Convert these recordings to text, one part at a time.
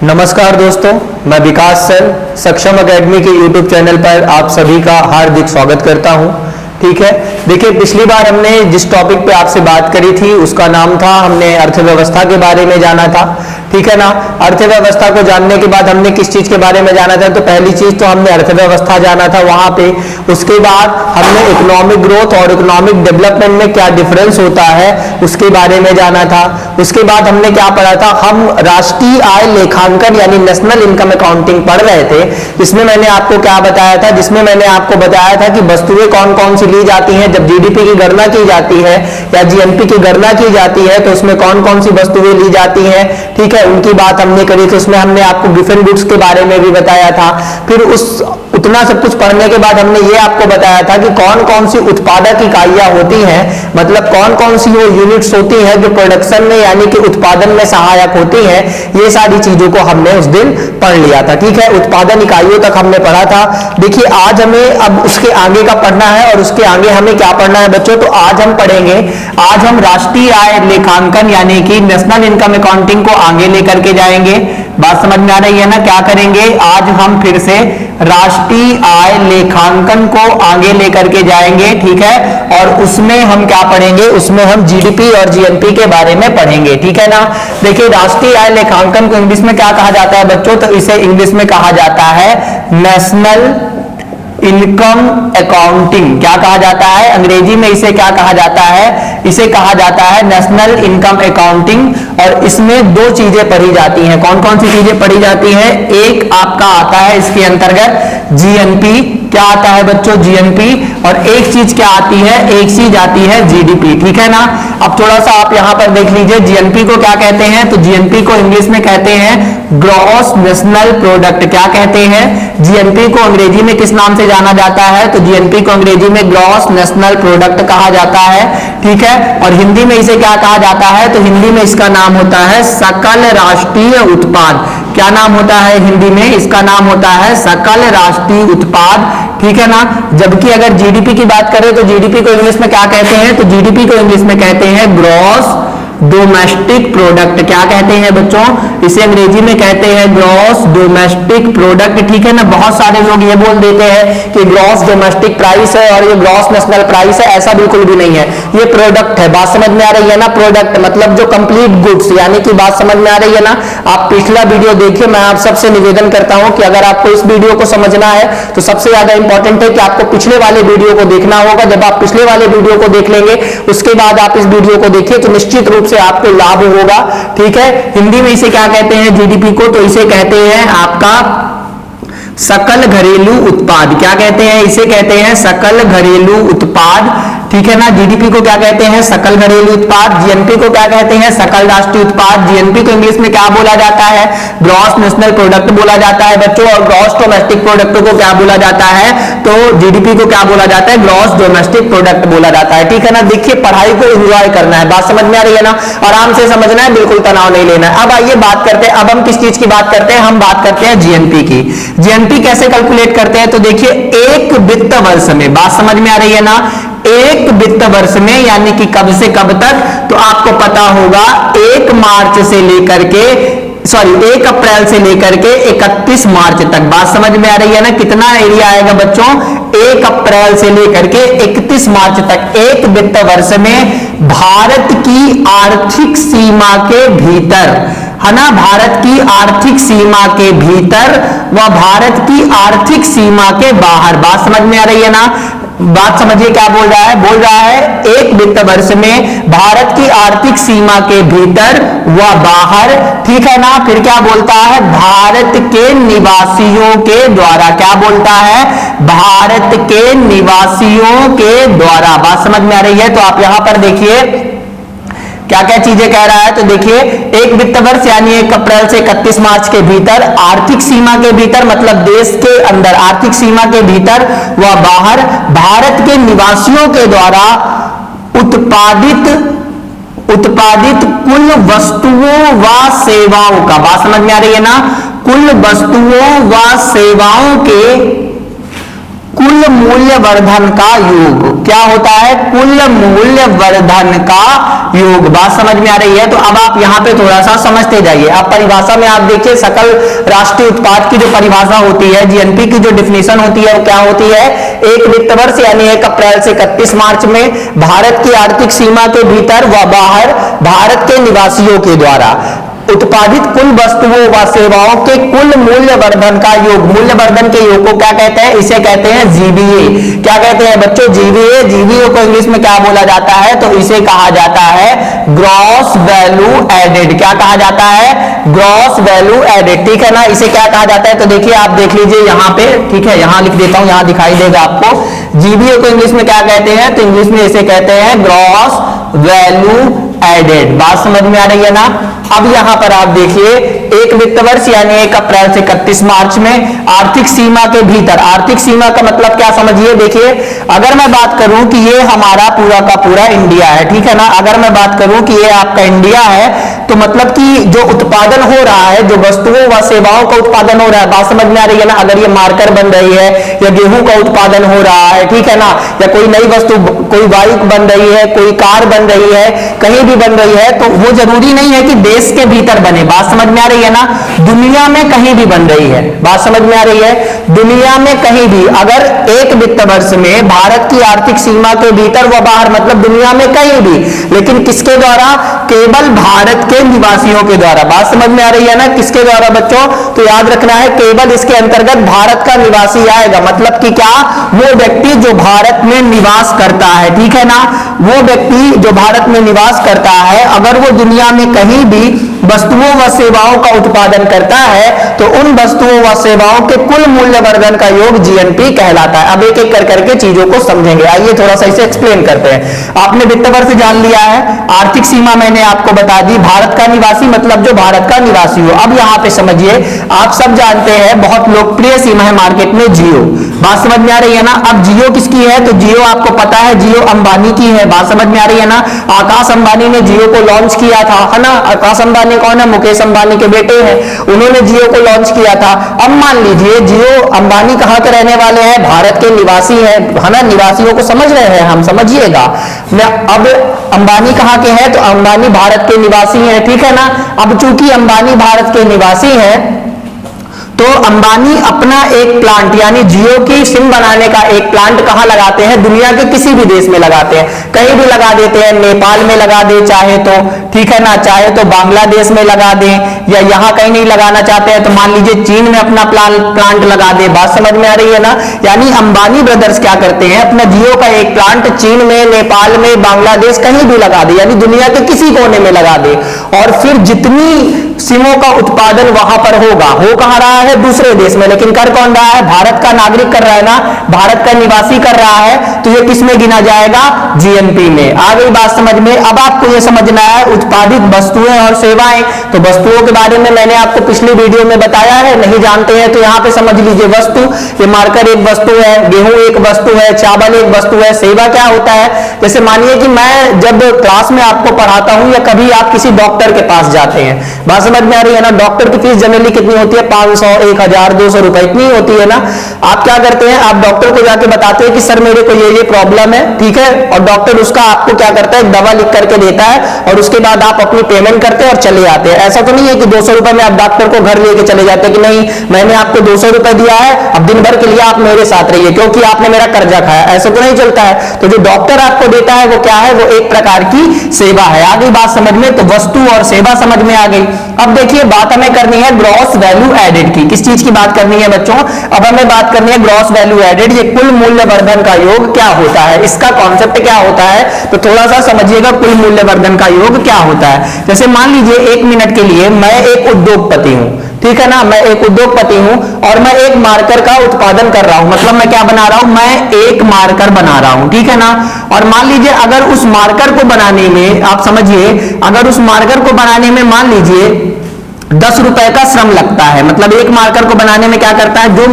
नमस्कार दोस्तों, मैं विकास सर सक्षम एकेडमी के YouTube चैनल पर आप सभी का हार्दिक स्वागत करता हूं। ठीक है, देखिए पिछली बार हमने जिस टॉपिक पे आपसे बात करी थी उसका नाम था, हमने अर्थव्यवस्था के बारे में जाना था। ठीक है ना। अर्थव्यवस्था को जानने के बाद हमने किस चीज के बारे में जाना था, तो पहली चीज तो हमने अर्थव्यवस्था जाना था वहां पे। उसके बाद हमने इकोनॉमिक ग्रोथ और इकोनॉमिक डेवलपमेंट में क्या डिफरेंस होता है उसके बारे में जाना था। उसके बाद हमने क्या पढ़ा था, हम राष्ट्रीय आय लेखांकन यानी नेशनल इनकम अकाउंटिंग पढ़ रहे थे। जिसमें मैंने आपको क्या बताया था, जिसमें मैंने आपको बताया था कि वस्तुएं कौन कौन सी ली जाती हैं जब जीडीपी की गणना की जाती है या जीएनपी की गणना की जाती है, तो उसमें कौन कौन सी वस्तुएं ली जाती हैं। ठीक है, उनकी बात हमने करी थी। उसमें हमने आपको डिफरेंट गुड्स के बारे में भी बताया था। फिर उतना सब कुछ पढ़ने के बाद हमने ये आपको बताया था कि कौन कौन सी उत्पादक इकाइयां होती हैं, मतलब कौन कौन सी वो यूनिट्स होती हैं जो प्रोडक्शन में यानी कि उत्पादन में सहायक होती हैं। ये सारी चीजों को हमने उस दिन पढ़ लिया था। ठीक है, उत्पादन इकाइयों तक हमने पढ़ा था। देखिए आज हमें अब उसके आगे का पढ़ना है और उसके आगे हमें क्या पढ़ना है बच्चों, तो आज हम पढ़ेंगे, आज हम राष्ट्रीय आय लेखांकन यानी कि नेशनल इनकम अकाउंटिंग को आगे लेकर के जाएंगे। बात समझ में आ रही है ना। क्या करेंगे, आज हम फिर से राष्ट्रीय आय लेखांकन को आगे लेकर के जाएंगे। ठीक है, और उसमें हम क्या पढ़ेंगे, उसमें हम जीडीपी और जीएनपी के बारे में पढ़ेंगे। ठीक है ना। देखिए राष्ट्रीय आय लेखांकन को इंग्लिश में क्या कहा जाता है बच्चों, तो इसे इंग्लिश में कहा जाता है नेशनल इनकम अकाउंटिंग। क्या कहा जाता है, अंग्रेजी में इसे क्या कहा जाता है, इसे कहा जाता है नेशनल इनकम अकाउंटिंग। और इसमें दो चीजें पढ़ी जाती हैं। कौन कौन सी चीजें पढ़ी जाती हैं, एक आपका आता है इसके अंतर्गत जीएनपी। क्या आता है बच्चों, जीएनपी। और एक चीज क्या आती है, एक चीज आती है जीडीपी। ठीक है ना। अब थोड़ा सा आप यहां पर देख लीजिए, जीएनपी को क्या कहते हैं, तो जीएनपी को इंग्लिश में कहते हैं ग्रॉस नेशनल प्रोडक्ट। क्या कहते हैं, जीएनपी को अंग्रेजी में किस नाम से जाना जाता है, तो जीएनपी को अंग्रेजी में ग्रॉस नेशनल प्रोडक्ट कहा जाता है। ठीक है, और हिंदी में इसे क्या कहा जाता है, तो हिंदी में इसका नाम होता है सकल राष्ट्रीय उत्पाद। क्या नाम होता है हिंदी में, इसका नाम होता है सकल राष्ट्रीय उत्पाद। ठीक है ना। जबकि अगर जीडीपी की बात करें तो जीडीपी को इंग्लिश में क्या कहते हैं, तो जीडीपी को इंग्लिश में कहते हैं ग्रॉस डोमेस्टिक प्रोडक्ट। क्या कहते हैं बच्चों, इसे अंग्रेजी में कहते हैं ग्रॉस डोमेस्टिक प्रोडक्ट। ठीक है ना। बहुत सारे लोग ये बोल देते हैं कि ग्रॉस डोमेस्टिक प्राइस है और ये ग्रॉस नेशनल प्राइस है, ऐसा बिल्कुल भी नहीं है। ये प्रोडक्ट है। बात समझ में आ रही है ना। प्रोडक्ट मतलब जो कंप्लीट गुड्स, यानी कि बात समझ में आ रही है ना। आप पिछला वीडियो देखिए। मैं आप सबसे निवेदन करता हूं कि अगर आपको इस वीडियो को समझना है तो सबसे ज्यादा इंपॉर्टेंट है कि आपको पिछले वाले वीडियो को देखना होगा। जब आप पिछले वाले वीडियो को देख लेंगे उसके बाद आप इस वीडियो को देखिए तो निश्चित रूप से आपको लाभ होगा। ठीक है, हिंदी में इसे क्या कहते हैं जीडीपी को, तो इसे कहते हैं आपका सकल घरेलू उत्पाद। क्या कहते हैं, इसे कहते हैं सकल घरेलू उत्पाद। ठीक है ना। जीडीपी को क्या कहते हैं, सकल घरेलू उत्पाद। जीएनपी को क्या कहते हैं, सकल राष्ट्रीय उत्पाद। जीएनपी को इंग्लिश में क्या बोला जाता है, ग्रॉस नेशनल प्रोडक्ट बोला जाता है बच्चों। और ग्रॉस डोमेस्टिक प्रोडक्ट को क्या बोला जाता है, तो जीडीपी को क्या बोला जाता है, ग्रॉस डोमेस्टिक प्रोडक्ट बोला जाता है। ठीक है ना। देखिए पढ़ाई को एंजॉय करना है। बात समझ में आ रही है ना, आराम से समझना है, बिल्कुल तनाव नहीं लेना है। अब आइए बात करते हैं, अब हम किस चीज की बात करते हैं, हम बात करते हैं जीएनपी की। जीएनपी कैसे कैलकुलेट करते हैं, तो देखिए एक वित्त वर्ष में, बात समझ में आ रही है ना, एक वित्त वर्ष में यानी कि कब से कब तक, तो आपको पता होगा 1 मार्च से लेकर के 1 अप्रैल से लेकर के 31 मार्च तक। बात समझ में आ रही है ना। कितना एरिया आएगा बच्चों, 1 अप्रैल से लेकर के 31 मार्च तक एक वित्त वर्ष में भारत की आर्थिक सीमा के भीतर, है ना, भारत की आर्थिक सीमा के भीतर व भारत की आर्थिक सीमा के बाहर। बात समझ में आ रही है ना। बात समझिए क्या बोल रहा है, बोल रहा है एक वित्त वर्ष में भारत की आर्थिक सीमा के भीतर व बाहर। ठीक है ना। फिर क्या बोलता है, भारत के निवासियों के द्वारा। क्या बोलता है, भारत के निवासियों के द्वारा। बात समझ में आ रही है। तो आप यहां पर देखिए क्या क्या चीजें कह रहा है, तो देखिए एक वित्त वर्ष यानी 1 अप्रैल से 31 मार्च के भीतर, आर्थिक सीमा के भीतर मतलब देश के अंदर आर्थिक सीमा के भीतर व बाहर भारत के निवासियों के द्वारा उत्पादित कुल वस्तुओं व सेवाओं का। बात समझ में आ रही है ना। कुल वस्तुओं व सेवाओं के कुल मूल्य वर्धन का योग। क्या होता है? कुल मूल्य वर्धन का योग। बात समझ में आ रही है? तो अब आप यहां पे थोड़ा सा समझते जाइए। अब परिभाषा में आप देखिए, सकल राष्ट्रीय उत्पाद की जो परिभाषा होती है, जीएनपी की जो डिफिनेशन होती है, वो क्या होती है? एक वित्त वर्ष यानी 1 अप्रैल से 31 मार्च में भारत की आर्थिक सीमा के भीतर व बाहर भारत के निवासियों के द्वारा उत्पादित कुल वस्तुओं व सेवाओं के कुल मूल्य वर्धन का योग। मूल्य वर्धन के योग को क्या कहते हैं? इसे कहते हैं जीवीए। क्या कहते हैं बच्चों? जीवीए। जीवीए को इंग्लिश में क्या बोला जाता है? तो इसे कहा जाता है ग्रॉस वैल्यू एडेड। क्या कहा जाता है? Gross value added. ठीक है ना? इसे क्या कहा जाता है? तो देखिए, आप देख लीजिए यहां पे, ठीक है, यहां लिख देता हूं, यहां दिखाई देगा आपको। जीवीए को इंग्लिश में क्या कहते हैं? तो इंग्लिश में इसे कहते हैं ग्रॉस वैल्यू एडेड। बात समझ में आ रही है ना? अब यहां पर आप देखिए, एक वित्त वर्ष यानी 1 अप्रैल से 31 मार्च में आर्थिक सीमा के भीतर। आर्थिक सीमा का मतलब क्या समझिए? देखिए, अगर मैं बात करूं कि ये हमारा पूरा का पूरा इंडिया है, ठीक है ना? अगर मैं बात करूं कि ये आपका इंडिया है, तो मतलब कि जो उत्पादन हो रहा है, जो वस्तुओं व सेवाओं का उत्पादन हो रहा है, बात समझ में आ रही है ना? अगर ये मार्कर बन रही है या गेहूं का उत्पादन हो रहा है, ठीक है ना, या कोई नई वस्तु, कोई बाइक बन रही है, कोई कार बन रही है, कहीं भी बन रही है, तो वो जरूरी नहीं है कि देश के भीतर बने। बात समझ में आ रही है ना? दुनिया में कहीं भी बन रही है। बात समझ में आ रही है? दुनिया में कहीं भी, अगर एक वित्त वर्ष में भारत की आर्थिक सीमा के भीतर व बाहर, मतलब दुनिया में कहीं भी, लेकिन किसके द्वारा? केवल भारत के निवासियों के द्वारा। बात समझ में आ रही है ना? किसके द्वारा बच्चों? तो याद रखना है, केवल इसके अंतर्गत भारत का निवासी आएगा। मतलब कि क्या? वो व्यक्ति जो भारत में निवास करता है, ठीक है ना, वो व्यक्ति जो भारत में निवास करता है, अगर वो दुनिया में कहीं भी वस्तुओं व सेवाओं का उत्पादन करता है, तो उन वस्तुओं व सेवाओं के कुल मूल्य वर्धन का योग जीएनपी कहलाता है। अब एक एक कर करके चीजों को समझेंगे। आइए थोड़ा सा इसे एक्सप्लेन करते हैं। आपने वित्त वर्ष जान लिया है, आर्थिक सीमा मैंने आपको बता दी, भारत का निवासी मतलब जो भारत का निवासी हो। अब यहां पे समझिए, आप सब जानते हैं बहुत लोकप्रिय सीमा है मार्केट में जियो। बात समझ में आ रही है ना? अब जियो किसकी है? तो जियो आपको पता है, जियो अंबानी की है। बात समझ में आ रही है ना? आकाश अंबानी ने जियो को लॉन्च किया था, है ना? आकाश अंबानी कौन है? मुकेश अंबानी के बेटे हैं। उन्होंने जियो को लॉन्च किया था। अब मान लीजिए, जियो अंबानी कहां के रहने वाले हैं? भारत के निवासी हैं, है ना? निवासियों को समझ रहे हैं हम, समझिएगा। अब अंबानी कहां के हैं? तो अंबानी भारत के निवासी हैं, ठीक है ना? अब चूंकि अंबानी भारत के निवासी हैं, तो अंबानी अपना एक प्लांट यानी जियो की सिम बनाने का एक प्लांट कहां लगाते हैं? दुनिया के किसी भी देश में लगाते हैं, कहीं भी लगा देते हैं। नेपाल में लगा दे चाहे तो, ठीक है ना, चाहे तो बांग्लादेश में लगा दें, या यहां कहीं नहीं लगाना चाहते हैं तो मान लीजिए चीन में अपना प्लांट लगा दे। बात समझ में आ रही है ना? यानी अंबानी ब्रदर्स क्या करते हैं? अपना जियो का एक प्लांट चीन में, नेपाल में, बांग्लादेश कहीं भी लगा दे, यानी दुनिया के किसी कोने में लगा दे, और फिर जितनी सिमों का उत्पादन वहां पर होगा, हो कहां रहा है? दूसरे देश में, लेकिन कर कौन रहा है? भारत का नागरिक कर रहा है ना, भारत का निवासी कर रहा है, तो ये किस में गिना जाएगा? जीएनपी में। आ गई बात समझ में? अब आपको ये समझना है उत्पादित वस्तुएं और सेवाएं। तो वस्तुओं के बारे में मैंने आपको पिछली वीडियो में बताया है, नहीं जानते हैं तो यहां पे समझ लीजिए। वस्तु, ये मार्कर एक वस्तु है, गेहूं एक वस्तु है, चावल एक वस्तु है। सेवा क्या होता है? जैसे मानिए कि मैं जब क्लास में आपको पढ़ाता हूं, या कभी आप किसी डॉक्टर के पास जाते हैं, बात समझ में आ रही है ना? डॉक्टर की फीस जनरली कितनी होती है? 500, 1000, 200 रुपए इतनी होती है ना? आप क्या करते हैं? आप डॉक्टर को जाके बताते हैं कि सर मेरे को ये प्रॉब्लम है, ठीक है, और डॉक्टर उसका आपको क्या करता है? दवा लिख करके देता है, और उसके बाद आप अपनी पेमेंट करते हैं और चले आते हैं। ऐसा तो नहीं है कि 200 रुपए में आप डॉक्टर को घर लेके चले जाते हैं कि नहीं मैंने आपको 200 रुपए दिया है, अब दिन भर के लिए आप मेरे साथ रहिए क्योंकि आपने मेरा कर्जा खाया। ऐसा तो नहीं चलता है। तो जो डॉक्टर आपको देता है वो क्या है? वो एक प्रकार की सेवा है। आ गई बात समझ में? तो वस्तु और सेवा समझ में आ गई। अब देखिए, बात हमें करनी है ग्रॉस वैल्यू एडेड की। किस चीज की बात करनी है बच्चों? अब हमें बात करनी है ग्रॉस वैल्यू एडेड। ये कुल मूल्य वर्धन का योग क्या होता है, इसका कॉन्सेप्ट क्या होता है, तो थोड़ा सा समझिएगा कुल मूल्य वर्धन का योग क्या होता है। जैसे मान लीजिए 1 मिनट के लिए मैं एक उद्योगपति हूं, ठीक है ना, मैं एक उद्योगपति हूं और मैं एक मार्कर का उत्पादन कर रहा हूं। मतलब मैं क्या बना रहा हूं? मैं एक मार्कर बना रहा हूं, ठीक है ना। और मान लीजिए अगर उस मार्कर को बनाने में, आप समझिए, अगर उस मार्कर को बनाने में मान लीजिए 10 रुपए का श्रम लगता है, मतलब एक मार्कर को बनाने में क्या करता है? जो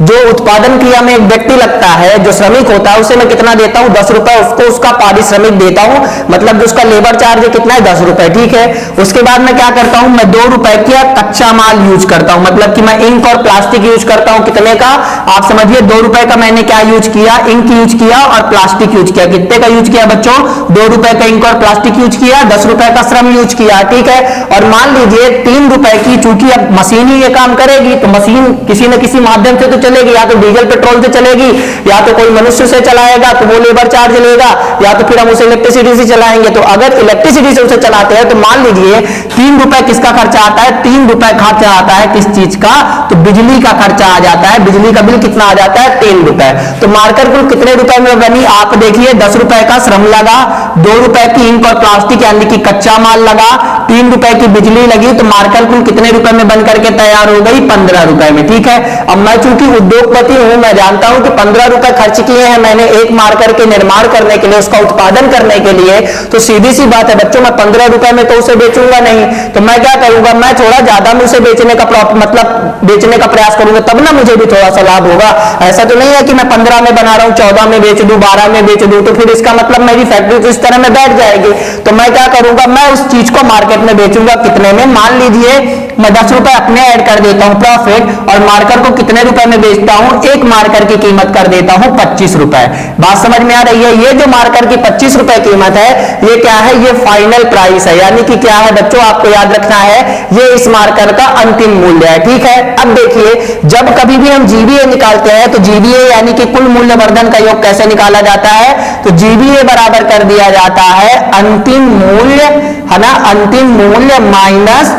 जो उत्पादन क्रिया में एक व्यक्ति लगता है, जो श्रमिक होता है, उसे मैं कितना देता हूं, 10 रुपए उसको उसका पारिश्रमिक देता हूं, मतलब जो उसका लेबर चार्ज कितना है, 10 रुपए, ठीक है। उसके बाद मैं क्या करता हूं, मैं 2 रुपए का कच्चा माल यूज करता हूं, मतलब कि मैं इंक और प्लास्टिक यूज करता हूं, कितने का, आप समझिए 2 रुपए का मैंने क्या यूज किया, इंक यूज किया और प्लास्टिक यूज किया। कितने का यूज किया बच्चों, 2 रुपए का इंक और प्लास्टिक यूज किया, 10 रुपए का श्रम यूज किया, ठीक है। और मान लीजिए 3 रुपए की, चूंकि अब मशीन ही ये काम करेगी, तो मशीन किसी न किसी माध्यम से तो चलेगी, या तो डीजल पेट्रोल से चलेगी, या तो कोई मनुष्य से चलाएगा तो वो लेबर चार्ज लेगा, या तो फिर हम उसे इलेक्ट्रिसिटी से चलाएंगे। तो अगर इलेक्ट्रिसिटी से उसे चलाते हैं तो मान लीजिए 3 रुपए किसका खर्चा आता है, 3 रुपए खर्चा आता है किस चीज का, तो बिजली का खर्चा आ जाता है। बिजली का बिल कितना आ जाता है, 3 रुपए। तो मार्कर कुल कितने रुपए में बनी, आप देखिए 10 रुपए का श्रम लगा, 2 रुपए की इंक और प्लास्टिक यानी कि कच्चा माल लगा, 3 रुपए की बिजली लगी, तो मार्कर कुल कितने रुपए में बन करके तैयार हो गई, 15 रुपए में, ठीक है। अब मैं चूंकि उद्योगपति हूं, मैं जानता हूं कि 15 रुपए खर्च किए हैं मैंने एक मार्कर के निर्माण करने के लिए, उसका उत्पादन करने के लिए, तो सीधी सी बात है बच्चों, मैं 15 रुपए में तो उसे बेचूंगा नहीं, तो मैं क्या करूंगा, मैं थोड़ा ज्यादा में उसे बेचने का मतलब बेचने का प्रयास करूंगा, तब ना मुझे भी थोड़ा सा लाभ होगा। ऐसा तो नहीं है कि मैं 15 में बना रहा हूं, 14 में बेच दूं, 12 में बेच दूं, तो फिर इसका मतलब मेरी फैक्ट्री तो इस तरह में बैठ जाएगी। तो मैं क्या करूंगा, मैं उस चीज को मार्केट में बेचूंगा कितने में, मान लीजिए मैं 10 रुपए अपने ऐड कर देता हूं प्रॉफिट, और मार्कर को कितने रुपए में बेचता हूं, एक मार्कर की कीमत कर देता हूं 25 रुपए। बात समझ में आ रही है, ये जो मार्कर की 25 रुपए कीमत है, ये क्या है, ये फाइनल प्राइस है, यानी कि क्या है बच्चों, आपको याद रखना है, ये इस मार्कर का अंतिम मूल्य है, ठीक है। अब देखिए, जब कभी भी हम जीबीए निकालते हैं तो जीबीए यानी कि कुल मूल्य वर्धन का योग कैसे निकाला जाता है, तो जीबीए बराबर कर दिया जाता है अंतिम मूल्य, है ना, अंतिम मूल्य माइनस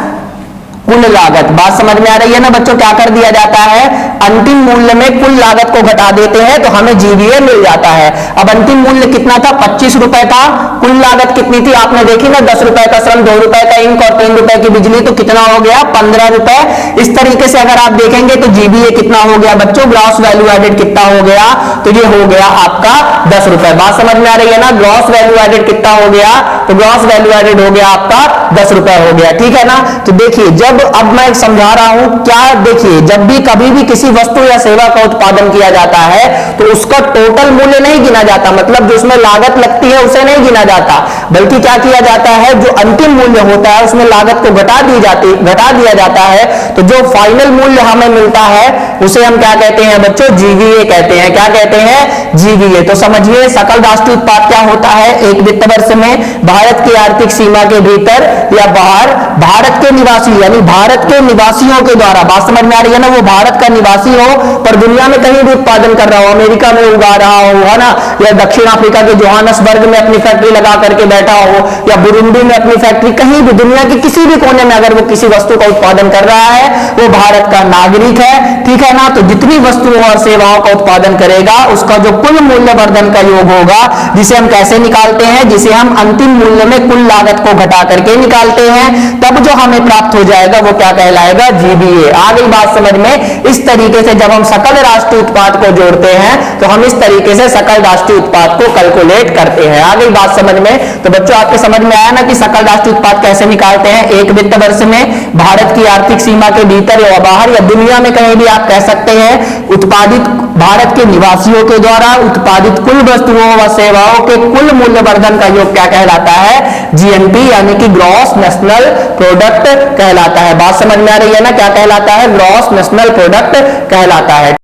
कुल लागत। बात समझ में आ रही है ना बच्चों, क्या कर दिया जाता है, अंतिम मूल्य में कुल लागत को घटा देते हैं तो हमें जीबीए मिल जाता है। अब अंतिम मूल्य कितना था, 25 रुपए था, कुल लागत कितनी थी आपने देखी ना, 10 रुपए का श्रम, 2 रुपए का इंक और 3 रुपए की बिजली, तो कितना हो गया, 15 रुपए। इस तरीके से अगर आप देखेंगे तो जीबीए कितना हो गया बच्चों, ग्रॉस वैल्यू एडेड कितना हो गया, तो ये हो गया आपका 10 रुपए। बात समझ में आ रही है ना, ग्रॉस वैल्यू एडेड कितना हो गया, तो ग्रॉस वैल्यू एडेड हो गया आपका 10 रुपए हो गया, ठीक है ना। तो देखिए, जब अब मैं समझा रहा हूं क्या, देखिए जब भी कभी भी किसी वस्तु या सेवा का उत्पादन किया जाता है तो उसका टोटल मूल्य नहीं गिना जाता, मतलब जो उसमें लागत लगती है उसे नहीं गिना जाता, बल्कि क्या किया जाता है, जो अंतिम मूल्य होता है उसमें लागत को घटा दिया जाता है, तो जो फाइनल मूल्य हमें मिलता है उसे हम क्या कहते हैं बच्चों, जीवीए कहते हैं। क्या कहते हैं, जीवीए। तो समझिए सकल राष्ट्रीय उत्पाद क्या होता है, एक वित्त वर्ष में भारत की आर्थिक सीमा के भीतर या बाहर भारत के निवासी यानी भारत के निवासियों के द्वारा, बात समझ में आ रही है ना, वो भारत का निवासी हो पर दुनिया में कहीं भी उत्पादन कर रहा हो, अमेरिका में उगा रहा हो, है ना, या दक्षिण अफ्रीका के जोहान्सबर्ग में अपनी फैक्ट्री लगा करके बैठा हो, या बुरुंडी में अपनी फैक्ट्री, कहीं भी दुनिया के किसी भी कोने में अगर वो किसी वस्तु का उत्पादन कर रहा है वो भारत का नागरिक है, ठीक है ना। तो जितनी वस्तुओं और सेवाओं का उत्पादन करेगा उसका जो कुल मूल्य वर्धन का योग होगा, जिसे हम कैसे निकालते हैं, जिसे हम अंतिम मूल्य में कुल लागत को घटा करके निकालते हैं, तब जो हमें प्राप्त हो जाएगा वो क्या कहलाएगा, जीबीए। आ गई बात समझ में। इस तरीके से जब हम सकल राष्ट्रीय उत्पाद को जोड़ते हैं तो हम इस तरीके से सकल राष्ट्रीय उत्पाद को कैलकुलेट करते हैं। आ गई बात समझ में। तो बच्चों आपके समझ में आया ना कि सकल राष्ट्रीय उत्पाद कैसे निकालते हैं, एक वित्त वर्ष में भारत की आर्थिक सीमा के भीतर या बाहर या दुनिया में कहीं भी आप कह सकते हैं, उत्पादित भारत के निवासियों के द्वारा उत्पादित कुल वस्तुओं व सेवाओं के कुल मूल्य वर्धन का योग क्या कहलाता है, जीएनपी यानी कि ग्रॉस नेशनल प्रोडक्ट कहलाता है। बात समझ में आ रही है ना, क्या कहलाता है, ग्रॉस नेशनल प्रोडक्ट कहलाता है।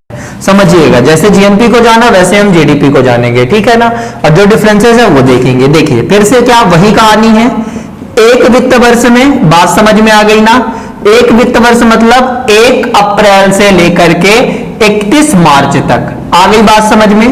समझिएगा, जैसे जीएनपी को जाना वैसे हम जीडीपी को जानेंगे, ठीक है ना, और जो डिफरेंसेस है वो देखेंगे। देखिए फिर से क्या वही कहानी है, एक वित्त वर्ष में, बात समझ में आ गई ना, एक वित्त वर्ष मतलब 1 अप्रैल से लेकर के 31 मार्च तक। आ गई बात समझ में।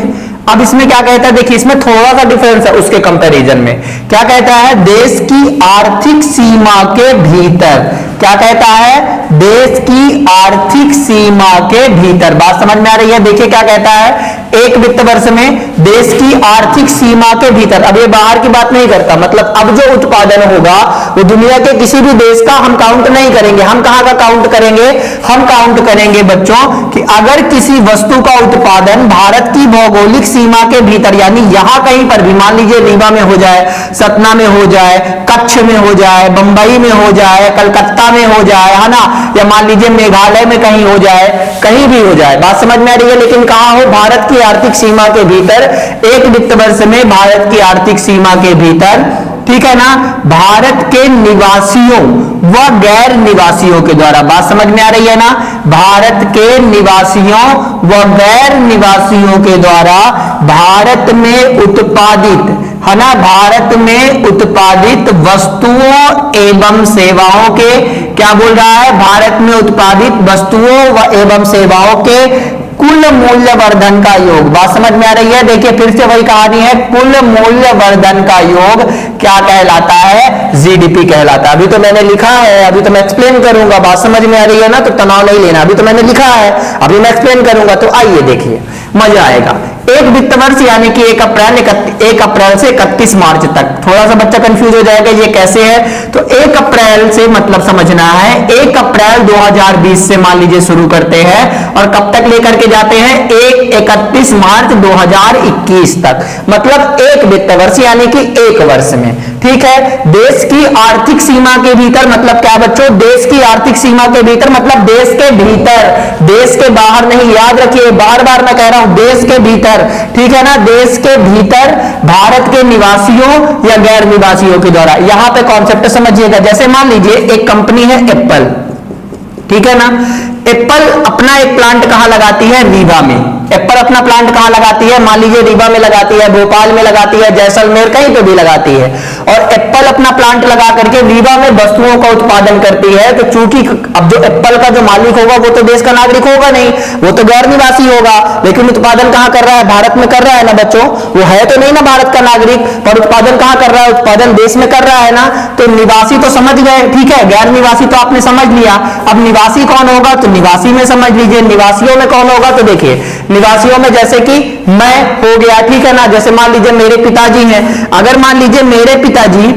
अब इसमें क्या कहता है, देखिए इसमें थोड़ा सा डिफरेंस है उसके कंपैरिजन में। क्या कहता है, देश की आर्थिक सीमा के भीतर, क्या कहता है, देश की आर्थिक सीमा के भीतर। बात समझ में आ रही है। देखिए क्या कहता है, एक वित्त वर्ष में देश की आर्थिक सीमा के भीतर, अब ये बाहर की बात नहीं करता, मतलब अब जो उत्पादन होगा वो दुनिया के किसी भी देश का हम काउंट नहीं करेंगे। हम कहां का काउंट करेंगे? हम काउंट करेंगे बच्चों कि अगर किसी वस्तु का उत्पादन भारत की भौगोलिक सीमा के भीतर, यानी यहां कहीं पर भी, मान लीजिए रीवा में हो जाए, सतना में हो जाए, कच्छ में हो जाए, बंबई में हो जाए, कलकत्ता में हो जाए, है ना, या मान लीजिए मेघालय में कहीं हो जाए, कहीं भी हो जाए, बात समझ में आ रही है, लेकिन कहां हो? भारत की आर्थिक सीमा के भीतर, एक वित्त वर्ष में भारत की आर्थिक सीमा के भीतर, ठीक है ना, भारत के निवासियों व गैर निवासियों के द्वारा, बात समझ में आ रही है ना, भारत के निवासियों व गैर निवासियों के द्वारा भारत में उत्पादित, है ना, भारत में उत्पादित वस्तुओं एवं सेवाओं के, क्या बोल रहा है? भारत में उत्पादित वस्तुओं व एवं सेवाओं के कुल मूल्य वर्धन का योग, बात समझ में आ रही है? देखिए फिर से वही कहानी है, कुल मूल्य वर्धन का योग क्या कहलाता है? जीडीपी कहलाता है। अभी तो मैंने लिखा है, अभी तो मैं एक्सप्लेन करूंगा, बात समझ में आ रही है ना, तो तनाव नहीं लेना, अभी तो मैंने लिखा है, अभी मैं एक्सप्लेन करूंगा, तो आइए देखिए मजा आएगा। एक वित्त वर्ष यानी कि 1 अप्रैल से 31 मार्च तक, थोड़ा सा बच्चा कंफ्यूज हो जाएगा ये कैसे है, तो 1 अप्रैल से मतलब समझना है, 1 अप्रैल 2020 से मान लीजिए शुरू करते हैं और कब तक लेकर के जाते हैं? 31 मार्च 2021 तक, मतलब एक वित्त वर्ष यानी कि एक वर्ष में, ठीक है। देश की आर्थिक सीमा के भीतर मतलब क्या बच्चों? देश की आर्थिक सीमा के भीतर मतलब देश के भीतर, देश के बाहर नहीं, याद रखिए, बार बार मैं कह रहा हूं, देश के भीतर, ठीक है ना, देश के भीतर भारत के निवासियों या गैर निवासियों के द्वारा। यहां पे कॉन्सेप्ट समझिएगा, जैसे मान लीजिए एक कंपनी है एप्पल, ठीक है ना, एप्पल अपना एक प्लांट कहां लगाती है? रीवा में। एप्पल अपना प्लांट कहां लगाती है? मान लीजिए रीवा में लगाती है, भोपाल में लगाती है, जैसलमेर, कहीं पे भी लगाती है, और एप्पल अपना प्लांट लगा करके रीवा में वस्तुओं का उत्पादन करती है, तो चूंकि अब जो एप्पल का जो मालिक होगा वो तो देश का नागरिक होगा नहीं, वो तो गैर निवासी होगा, लेकिन उत्पादन कहां कर रहा है? भारत में कर रहा है ना बच्चों, वो है तो नहीं ना भारत का नागरिक, पर उत्पादन कहां कर रहा है? उत्पादन देश में कर रहा है ना, तो निवासी तो समझ गए, ठीक है, गैर निवासी तो आपने समझ लिया, अब निवासी कौन होगा? तो निवासी में समझ लीजिए, निवासियों में कौन होगा? तो देखिए निवासियों में जैसे कि मैं हो गया, ठीक है ना, जैसे मान लीजिए मेरे पिताजी हैं, अगर मान लीजिए मेरे पिताजी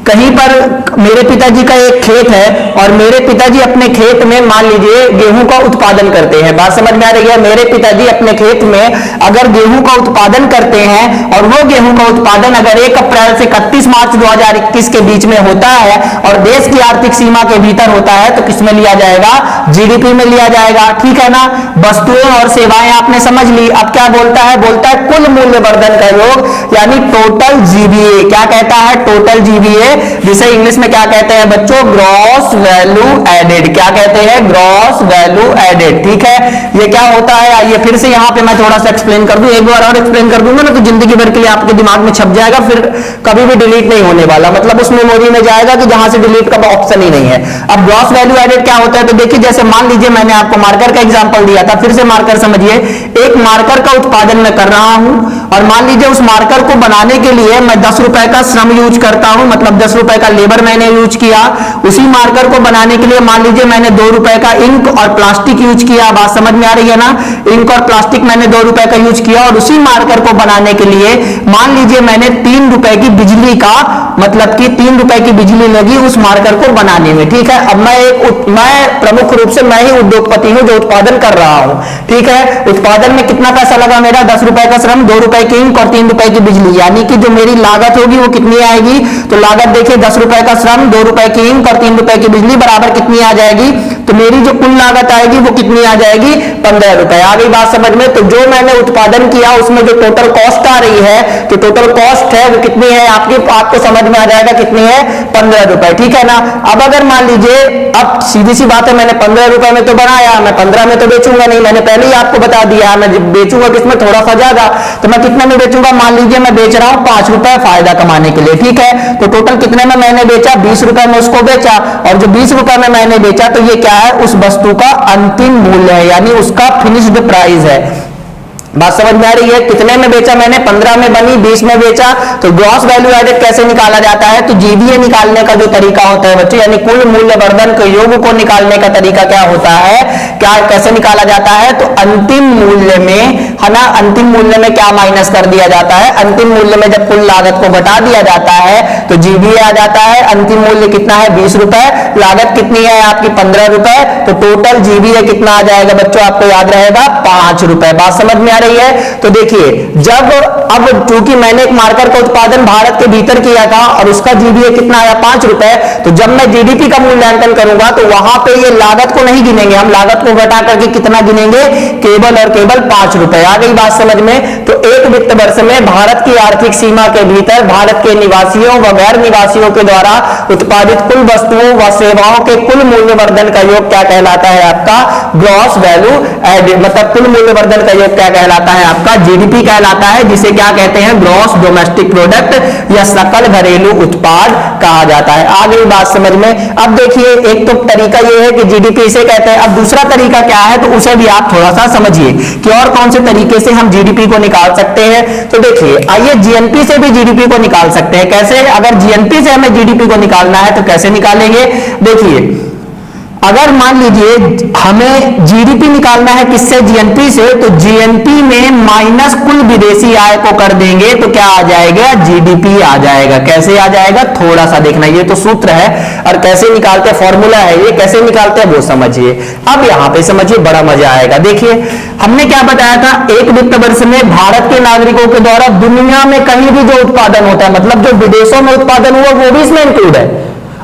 कहीं पर, मेरे पिताजी का एक खेत है और मेरे पिताजी अपने खेत में मान लीजिए गेहूं का उत्पादन करते हैं, बात समझ में आ रही है, मेरे पिताजी अपने खेत में अगर गेहूं का उत्पादन करते हैं और वो गेहूं का उत्पादन अगर 1 अप्रैल से 31 मार्च 2021 के बीच में होता है और देश की आर्थिक सीमा के भीतर होता है, तो किसमें लिया जाएगा? जीडीपी में लिया जाएगा, ठीक है ना। वस्तुएं और सेवाएं आपने समझ ली। अब क्या बोलता है? बोलता है कुल मूल्य वर्धन का योग, यानी टोटल जीवीए। क्या कहता है? टोटल जीवीए, जिसे इंग्लिश में क्या कहते हैं बच्चों? Gross value added. क्या कहते हैं? ग्रॉस वैल्यू एडेड, ठीक है। ये क्या होता है? आइए फिर से यहां पे मैं थोड़ा सा एक्सप्लेन कर दूं, एक बार और एक्सप्लेन कर दूंगा ना तो जिंदगी भर के लिए आपके दिमाग में छप जाएगा, फिर कभी भी डिलीट नहीं होने वाला, मतलब उस मेमोरी में जाएगा कि जहां से डिलीट का ऑप्शन ही नहीं है। अब ग्रॉस वैल्यू एडेड क्या होता है? तो देखिए, जैसे मान लीजिए मैंने आपको मार्कर का एग्जांपल दिया था, फिर से मार्कर समझिए। एक मार्कर का उत्पादन मैं कर रहा हूं और मान लीजिए उस मार्कर को बनाने के लिए मैं 10 रुपए का श्रम यूज करता हूं, मतलब 10 रुपए का लेबर मैंने यूज किया। उसी मार्कर को बनाने के लिए मान लीजिए मैंने 2 रुपए का इंक और प्लास्टिक यूज किया, बात समझ में आ रही है ना। इंक और प्लास्टिक मैंने 2 रुपए का यूज किया और उसी मार्कर को बनाने के लिए मान लीजिए मैंने 3 रुपए की बिजली का, मतलब कि 3 रुपए की बिजली लगी उस मार्कर को बनाने में, ठीक है। अब मैं प्रमुख रूप से मैं ही उद्योगपति हूं जो उत्पादन कर रहा हूं, ठीक है। उत्पादन में कितना पैसा लगा मेरा? 10 रुपए का श्रम, 2 रुपए की इंक और 3 रुपए की बिजली, यानी कि जो मेरी लागत होगी वो कितनी आएगी? तो लागत देखिए 10 रुपए का श्रम, 2 रुपए की इंक और 3 रुपए की बिजली बराबर कितनी आ जाएगी? तो मेरी जो कुल लागत आएगी वो कितनी आ जाएगी? 15 रुपए। आ गई बात समझ में। तो जो मैंने उत्पादन किया उसमें जो टोटल कॉस्ट आ रही है, तो टोटल कॉस्ट है वो कितनी है? आपको समझ में आ जाएगा कितनी है? 15 रुपए, ठीक है ना। अब अगर मान लीजिए, अब सीधी सी बात है, मैंने 15 रुपए में तो बनाया, मैं 15 में तो बेचूंगा नहीं, मैंने पहले ही आपको बता दिया, मैं बेचूंगा किसमें? थोड़ा सा ज्यादा। तो मैं कितने में बेचूंगा? मान लीजिए मैं बेच रहा हूं 5 रुपए फायदा कमाने के लिए, ठीक है। तो टोटल कितने में मैंने बेचा? 20 रुपए में उसको बेचा, और जो 20 रुपए में मैंने बेचा तो ये क्या है? उस वस्तु का अंतिम मूल्य है, यानी उसका फिनिश्ड प्राइस है। बात समझ में आ रही है? कितने में बेचा मैंने? 15 में बनी, 20 में बेचा। तो ग्रॉस वैल्यू एडेड कैसे निकाला जाता है? तो जीवीए निकालने का जो तरीका होता है बच्चों, यानी कुल मूल्य वर्धन के योग को निकालने का तरीका क्या होता है, क्या कैसे निकाला जाता है? तो अंतिम मूल्य में, है ना, अंतिम मूल्य में क्या माइनस कर दिया जाता है? अंतिम मूल्य में जब कुल लागत को घटा दिया जाता है तो जीवीए आ जाता है। अंतिम मूल्य कितना है? 20 रुपए। लागत कितनी है आपकी? 15 रुपए। तो टोटल जीवीए कितना आ जाएगा बच्चों? आपको याद रहेगा 5 रुपए। बात समझ में आ रही है? तो देखिए, जब अब चूंकि मैंने एक मार्कर का उत्पादन भारत के भीतर किया था और उसका जीवीए कितना आया? 5 रुपए। तो जब मैं जीडीपी का मूल्यांकन करूंगा तो वहां पे ये लागत को नहीं गिनेंगे, हम लागत को घटा करके कितना गिनेंगे? केवल और केवल 5 रुपए। आ गई बात समझ में? तो एक वित्त वर्ष में भारत की आर्थिक सीमा के भीतर भारत के निवासियों व गैर निवासियों के द्वारा उत्पादित कुल वस्तुओं व सेवाओं के कुल मूल्यवर्धन का योग क्या कहलाता है? आपका ग्रॉस वैल्यू एडेड, मतलब कुल मूल्यवर्धन का योग क्या कहलाता है? आपका जीडीपी कहलाता है, जिसे क्या कहते हैं? ग्रॉस डोमेस्टिक प्रोडक्ट या सकल घरेलू उत्पाद कहा जाता है। आ गई बात समझ में? अब देखिए, एक तो तरीका यह है कि जीडीपी इसे कहते हैं। अब दूसरा तरीका क्या है, तो उसे भी आप थोड़ा सा समझिए कि और कौन से तरीके से हम जीडीपी को निकाल सकते हैं। तो देखिए, आइए जीएनपी से भी जीडीपी को निकाल सकते हैं। कैसे? अगर जीएनपी से हमें जीडीपी को निकालना है तो कैसे निकालेंगे? देखिए, अगर मान लीजिए हमें जीडीपी निकालना है किससे? जीएनपी से। तो जीएनपी में माइनस कुल विदेशी आय को कर देंगे तो क्या आ जाएगा? जीडीपी आ जाएगा। कैसे आ जाएगा? थोड़ा सा देखना, ये तो सूत्र है और कैसे निकालते हैं, फॉर्मूला है ये, कैसे निकालते हैं वो समझिए। अब यहां पे समझिए, बड़ा मजा आएगा। देखिए, हमने क्या बताया था? एक वित्त वर्ष में भारत के नागरिकों के द्वारा दुनिया में कहीं भी जो उत्पादन होता है, मतलब जो विदेशों में उत्पादन हुआ वो भी इसमें इंक्लूड है।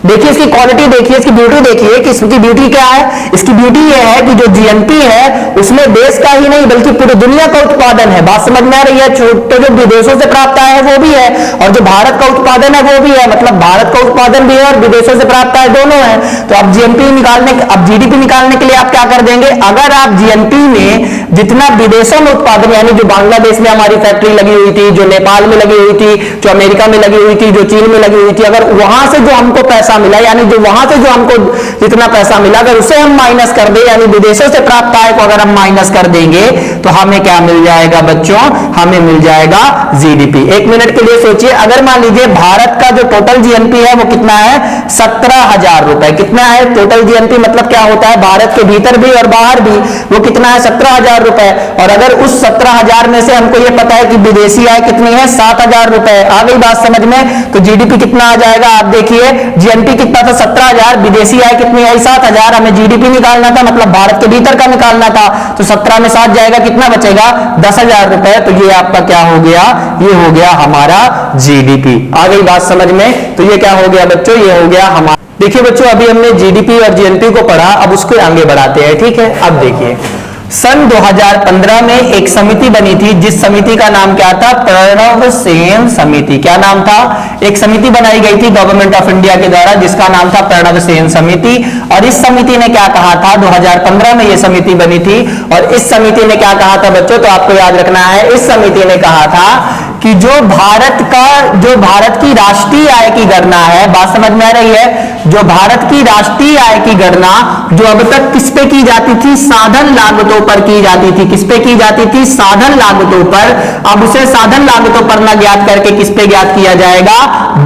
देखिए इसकी क्वालिटी, देखिए इसकी ब्यूटी, देखिए कि इसकी ब्यूटी क्या है। इसकी ब्यूटी ये है कि जो जीएनपी है उसमें देश का ही नहीं बल्कि पूरी दुनिया का उत्पादन है। बात समझ में आ रही है? तो जो विदेशों से प्राप्त आय है वो भी है और जो भारत का उत्पादन है वो भी है, मतलब भारत का उत्पादन भी है और विदेशों से प्राप्त आय दोनों है। तो अब जीएनपी निकालने, अब जीडीपी निकालने के लिए आप क्या कर देंगे? अगर आप जीएनपी में जितना विदेशों में उत्पादन, यानी जो बांग्लादेश में हमारी फैक्ट्री लगी हुई थी, जो नेपाल में लगी हुई थी, जो अमेरिका में लगी हुई थी, जो चीन में लगी हुई थी, अगर वहां से जो हमको पैसा मिला, यानी जो वहां से जो हमको जितना पैसा मिला अगर उसे हम माइनस कर दे, यानी विदेशों से प्राप्त आय को अगर हम माइनस कर देंगे तो हमें क्या मिल जाएगा बच्चों? हमें मिल जाएगा जीडीपी। एक मिनट के लिए सोचिए, अगर मान लीजिए भारत का जो टोटल जीएनपी है वो कितना है? 17,000 रुपए। कितना है टोटल जीएनपी? मतलब क्या होता है, भारत के भीतर भी और बाहर भी, वो कितना है? 17,000 रुपए। और अगर उस 17,000 में से हमको ये पता है कि विदेशी आय कितनी है? 7,000 रुपए। आ गई बात समझ में? तो जीडीपी कितना आ जाएगा? आप देखिए, जीएनपी कितना था? 17,000, विदेशी आय कितनी आई? 7,000। हमें जीडीपी निकालना था, मतलब भारत के भीतर का निकालना था। तो 17 में 7 जाएगा, कितना बचेगा? 10,000 रुपए। तो ये आपका क्या हो गया? ये हो गया हमारा जीडीपी। आ गई बात समझ में? तो ये क्या हो गया बच्चों? ये हो गया हमारा। देखिए बच्चों, अभी हमने जीडीपी और जीएनपी को पढ़ा, अब उसको आगे बढ़ाते हैं, ठीक है? अब देखिए, सन 2015 में एक समिति बनी थी, जिस समिति का नाम क्या था? प्रणव सेन समिति। क्या नाम था? एक समिति बनाई गई थी गवर्नमेंट ऑफ इंडिया के द्वारा जिसका नाम था प्रणव सेन समिति। और इस समिति ने क्या कहा था? 2015 में यह समिति बनी थी और इस समिति ने क्या कहा था बच्चों? तो आपको याद रखना है, इस समिति ने कहा था कि जो भारत की राष्ट्रीय आय की गणना है, बात समझ में आ रही है? जो भारत की राष्ट्रीय आय की गणना जो अब तक किस पे की जाती थी? साधन लागतों पर की जाती थी। किस पे की जाती थी? साधन लागतों पर। अब उसे साधन लागतों पर ना ज्ञात करके किस पे ज्ञात किया जाएगा?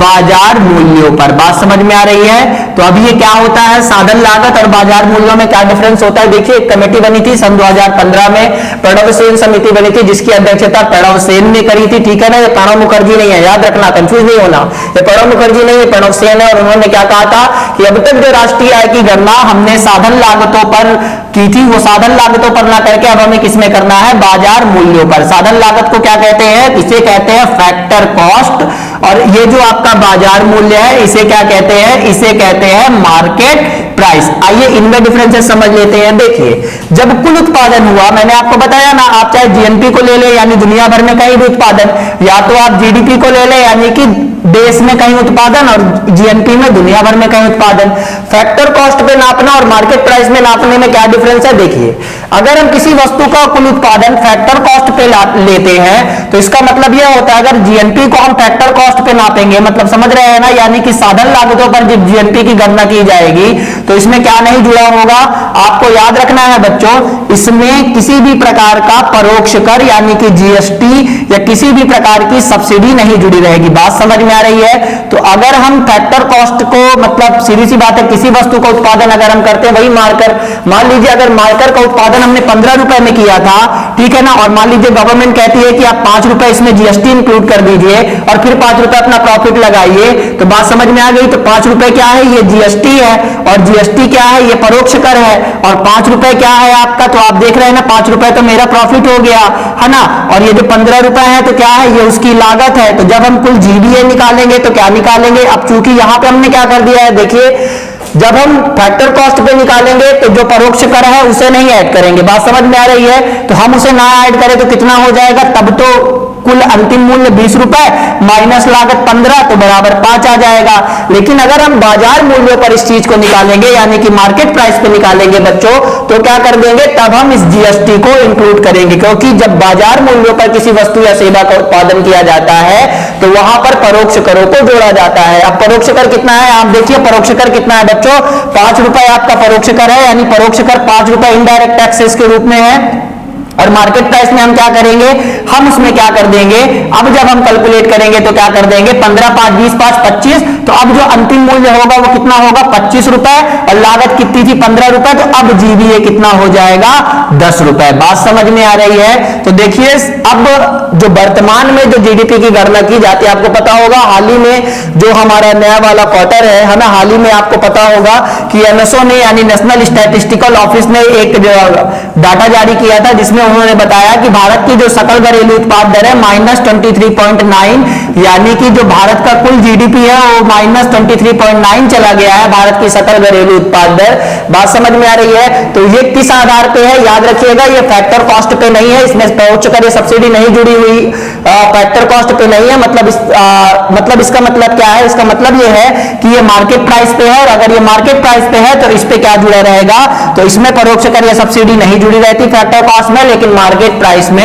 बाजार मूल्यों पर। बात समझ में आ रही है? तो अब ये क्या होता है? साधन लागत और बाजार मूल्यों में क्या डिफरेंस होता है? देखिए, एक कमेटी बनी थी सन 2015 में, प्रणव सेन समिति बनी थी जिसकी अध्यक्षता प्रणव सेन ने करी थी, ठीक है ना? ये प्रणव मुखर्जी नहीं है, याद रखना, कंफ्यूज नहीं होना। ये प्रणव मुखर्जी नहीं है, प्रणव सेन है। और उन्होंने क्या कहा था कि अब तक जो राष्ट्रीय आय की गणना हमने साधन लागतों पर की थी, वो साधन लागतों पर ना करके अब हमें किसमें करना है? बाजार मूल्यों पर। साधन लागत को क्या कहते हैं? इसे कहते हैं फैक्टर कॉस्ट। और ये जो आपका बाजार मूल्य है इसे क्या कहते हैं? इसे कहते हैं मार्केट प्राइस। आइए इनमें डिफरेंसेस समझ लेते हैं। देखिए, जब कुल उत्पादन हुआ, मैंने आपको बताया ना, आप चाहे जीएनपी को ले ले यानी दुनिया भर में कहीं भी उत्पादन, या तो आप जीडीपी को ले ले यानी कि देश में कहीं उत्पादन और जीएनपी में दुनिया भर में कहीं उत्पादन। फैक्टर कॉस्ट पे नापना और मार्केट प्राइस में नापने में क्या डिफरेंस है देखिए, अगर हम किसी वस्तु का कुल उत्पादन फैक्टर कॉस्ट पे लेते हैं तो इसका मतलब यह होता है अगर जीएनपी को हम फैक्टर कॉस्ट पे नापेंगे, मतलब समझ रहे हैं ना, यानी कि साधन लागतों पर जब जीएनपी की गणना की जाएगी तो इसमें क्या नहीं जुड़ा होगा, आपको याद रखना है बच्चों, इसमें किसी भी प्रकार का परोक्ष कर यानी कि जीएसटी या किसी भी प्रकार की सब्सिडी नहीं जुड़ी रहेगी। बात समझ में आ रही है? तो अगर हम फैक्टर कॉस्ट को, मतलब सीधी सी बात है, किसी वस्तु का उत्पादन अगर हम करते हैं, वही मार्कर, मान लीजिए अगर मार्कर का उत्पादन हमने 15 रुपए में किया था, ठीक है ना, और मान लीजिए गवर्नमेंट कहती है कि आप 5 रुपए इसमें जीएसटी इंक्लूड कर दीजिए और फिर 5 रुपए अपना प्रॉफिट लगाइए, तो बात समझ में आ गई। तो 5 रुपए क्या है, ये जीएसटी है, और जीएसटी क्या है, ये परोक्ष कर है, और 5 रुपए क्या है आपका, तो आप देख रहे हैं ना 5 रुपए तो मेरा प्रॉफिट हो गया है ना, और ये जो 15 रुपए है तो क्या है, ये उसकी लागत है। तो जब हम कुल जीडीए निकालेंगे तो क्या निकालेंगे, अब चूंकि यहां पे हमने क्या कर दिया है देखिए, जब हम फैक्टर कॉस्ट पे निकालेंगे तो जो परोक्ष कर है उसे नहीं ऐड करेंगे। बात समझ में आ रही है? तो हम उसे ना ऐड करें तो कितना हो जाएगा, तब तो कुल अंतिम मूल्य 20 रुपए माइनस लागत 15 तो बराबर 5 आ जाएगा। लेकिन अगर हम बाजार मूल्यों पर इस चीज को निकालेंगे यानी कि मार्केट प्राइस पे निकालेंगे बच्चों, तो क्या कर देंगे, तब हम इस जीएसटी को इंक्लूड करेंगे, क्योंकि जब बाजार मूल्यों पर किसी वस्तु या सेवा का उत्पादन किया जाता है तो वहां पर परोक्ष करों को जोड़ा जाता है। अब परोक्ष कर कितना है, आप देखिए परोक्ष कर कितना है बच्चों, 5 रुपए आपका परोक्ष कर है, यानी परोक्ष कर 5 रुपए इनडायरेक्ट टैक्सेस के रूप में है। और मार्केट प्राइस में हम क्या करेंगे, हम उसमें क्या कर देंगे, अब जब हम कैलकुलेट करेंगे तो क्या कर देंगे, 15 5 20 5 25, तो अब जो अंतिम मूल्य होगा वो कितना होगा, 25 रुपए, और लागत कितनी थी 15 रुपए, तो अब जीबीए कितना हो जाएगा, 10 रुपए। बात समझ में आ रही है? तो देखिए अब जो वर्तमान में जो जीडीपी की गणना की जाती है, आपको पता होगा हाल ही में जो हमारा नया वाला क्वार्टर है ना, हाल ही में आपको पता होगा कि एनएसओ ने यानी नेशनल स्टैटिस्टिकल ऑफिस ने एक डाटा जारी किया था जिसमें उन्होंने बताया कि भारत की जो सकल घरेलू उत्पाद दर है -23.9, यानी कि जो भारत का कुल जीडीपी है वो -23.9 चला गया है, भारत की सकल घरेलू उत्पाद दर। बात समझ में आ रही है? तो ये किस आधार पे है, याद रखिएगा, ये फैक्टर कॉस्ट पे नहीं है, इसमें परोक्ष कर सब्सिडी नहीं जुड़ी हुई, फैक्टर कॉस्ट पे नहीं है। मतलब इसका मतलब क्या है, इसका मतलब ये है कि ये मार्केट प्राइस पे है, और अगर ये मार्केट प्राइस पे है तो इस पे क्या जुड़ा रहेगा, तो इसमें परोक्ष कर या सब्सिडी नहीं जुड़ी रहती फैक्टर कॉस्ट में, लेकिन मार्केट प्राइस में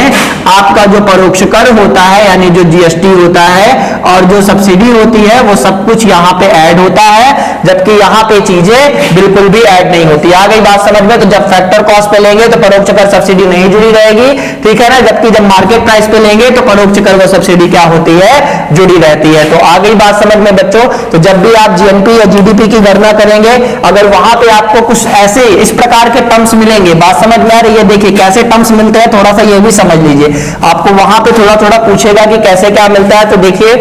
आपका जो परोक्ष कर होता है यानी जो जीएसटी होता है और जो सब्सिडी होती है वो सब कुछ यहाँ पे ऐड होता है, जबकि यहाँ पे चीजें बिल्कुल भी ऐड नहीं होती। आ गई बात समझ में? तो जब फैक्टर कॉस्ट पे लेंगे तो परोक्ष कर सब्सिडी नहीं जुड़ी रहेगी, ठीक है ना, जबकि जब मार्केट प्राइस पे लेंगे तो परोक्ष कर वो सब्सिडी क्या होती है, जुड़ी रहती है। तो आ गई बात समझ में बच्चों? तो जब भी आप जीएनपी या जीडीपी की गणना करेंगे, अगर वहां पे आपको कुछ ऐसे इस प्रकार के टर्म्स मिलेंगे, बात समझ में आ रही है? देखिए कैसे टर्म्स मिलते हैं, थोड़ा सा ये भी समझ लीजिए, आपको वहां पे थोड़ा थोड़ा पूछेगा कि कैसे क्या मिलता है। तो देखिए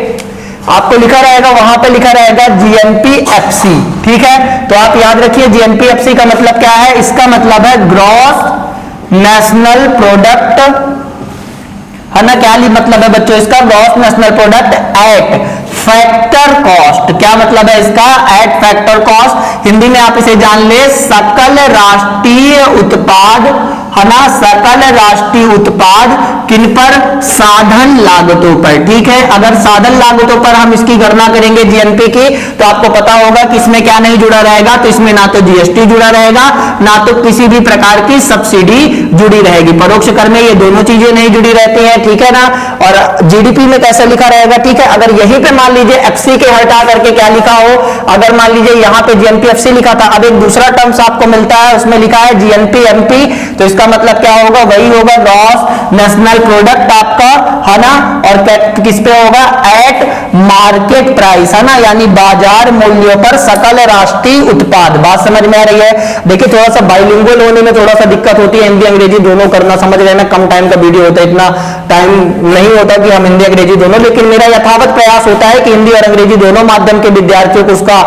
आपको लिखा रहेगा, वहां पे लिखा रहेगा जीएनपीएफसी, ठीक है, तो आप याद रखिए जीएनपीएफसी का मतलब क्या है, इसका मतलब है ग्रॉस नेशनल प्रोडक्ट, है ना, क्या मतलब है बच्चों इसका, gross national product at factor cost. क्या मतलब है इसका, एट फैक्टर कॉस्ट, हिंदी में आप इसे जान ले, सकल राष्ट्रीय उत्पाद, है ना, सकल राष्ट्रीय उत्पाद किन पर, साधन लागतों पर, ठीक है। अगर साधन लागतों पर हम इसकी गणना करेंगे जीएनपी की, तो आपको पता होगा कि इसमें क्या नहीं जुड़ा रहेगा, तो इसमें ना तो जीएसटी जुड़ा रहेगा, ना तो किसी भी प्रकार की सब्सिडी जुड़ी रहेगी। परोक्ष कर में ये दोनों चीजें नहीं जुड़ी रहती हैं, ठीक है ना। और जीडीपी में कैसे लिखा रहेगा, ठीक है, अगर यहीं पे मान लीजिए एफसी के हटा करके क्या लिखा हो, अगर मान लीजिए यहाँ पे जीएनपीएफसी लिखा था, अब एक दूसरा टर्म्स आपको मिलता है, उसमें लिखा है जीएनपीएमपी, तो इसका मतलब क्या होगा, वही होगा ग्रॉस नेशनल प्रोडक्ट आपका, है ना, और किस पे होगा, एट मार्केट प्राइस, है ना, यानी बाजार मूल्यों पर सकल राष्ट्रीय उत्पाद। बात समझ में आ रही है? देखिए थोड़ा सा बाइलिंगुअल होने में थोड़ा सा दिक्कत होती है, हिंदी अंग्रेजी दोनों करना, समझ रहे हैं ना, कम टाइम का वीडियो होता है, इतना टाइम नहीं होता कि हम हिंदी अंग्रेजी दोनों, लेकिन मेरा यथावत प्रयास होता है कि हिंदी और अंग्रेजी दोनों माध्यम के विद्यार्थियों को उसका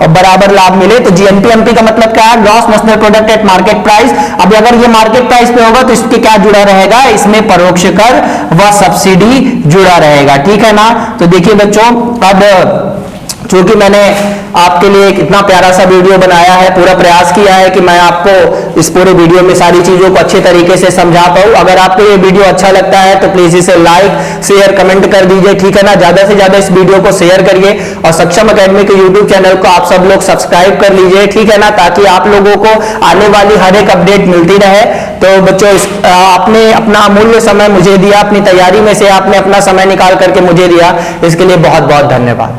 बराबर लाभ मिले। तो जीएनपीएमपी का मतलब क्या है, gross national product at market price. अब अगर ये मार्केट प्राइस पे होगा तो इसके क्या जुड़ा रहेगा, इसमें परोक्ष कर व सब्सिडी जुड़ा रहेगा, ठीक है ना। तो देखिए बच्चों, अब क्योंकि मैंने आपके लिए एक इतना प्यारा सा वीडियो बनाया है, पूरा प्रयास किया है कि मैं आपको इस पूरे वीडियो में सारी चीजों को अच्छे तरीके से समझा पाऊं। अगर आपको ये वीडियो अच्छा लगता है तो प्लीज इसे लाइक, शेयर, कमेंट कर दीजिए, ठीक है ना। ज्यादा से ज्यादा इस वीडियो को शेयर करिए और सक्षम एकेडमी के यूट्यूब चैनल को आप सब लोग सब्सक्राइब कर लीजिए, ठीक है ना, ताकि आप लोगों को आने वाली हर एक अपडेट मिलती रहे। तो बच्चों, आपने अपना अमूल्य समय मुझे दिया, अपनी तैयारी में से आपने अपना समय निकाल करके मुझे दिया, इसके लिए बहुत बहुत धन्यवाद।